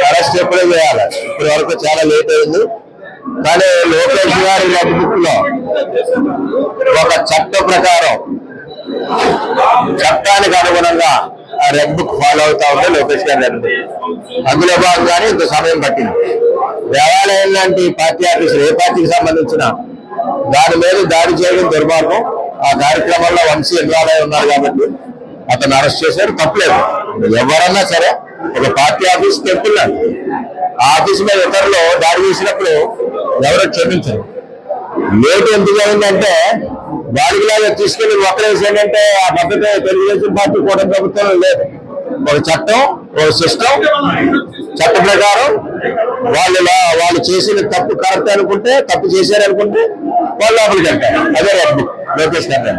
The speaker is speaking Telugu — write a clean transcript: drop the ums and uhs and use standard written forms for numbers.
అరెస్ట్ ఎప్పుడే చేయాలి. ఇప్పటి వరకు చాలా లేట్ అయింది. కానీ లోకేష్ గారి రెడ్ బుక్ లో ఒక చట్ట ప్రకారం చట్టానికి అనుగుణంగా ఆ రెడ్ బుక్ ఫాలో అవుతా ఉంటే లోకేష్ గారి రెడ్ బుక్ అందులో భాగంగానే ఇంత సమయం పట్టింది. దేవాలయం లాంటి పార్టీ ఆఫీసులు ఏ పార్టీకి సంబంధించిన దాని మీద దాడి చేయడం దుర్మార్గం. ఆ కార్యక్రమంలో వంశీ ఇన్వాల్వ్ ఉన్నారు కాబట్టి అతను అరెస్ట్ చేశారు. తప్పలేదు. ఎవరన్నా సరే ఒక పార్టీ ఆఫీస్కి వెళ్తున్నాడు, ఆ ఆఫీస్ మీద ఇతరులు దాడి చేసినప్పుడు ఎవరో క్షమించరు. లేట్ ఎందుకు అయిందంటే వాడికిలాగా తీసుకెళ్లి ఒక్కరేసేంటంటే ఆ పద్ధతి తెలుగుదేశం పార్టీ కూడా ప్రభుత్వం లేదు. ఒక చట్టం, ఒక సిస్టమ్, చట్ట ప్రకారం వాళ్ళు చేసిన తప్పు కరెక్ట్ అనుకుంటే, తప్పు చేశారనుకుంటే వాళ్ళు లోపలికి వెళ్తారు. అదే లోకేష్ గారు.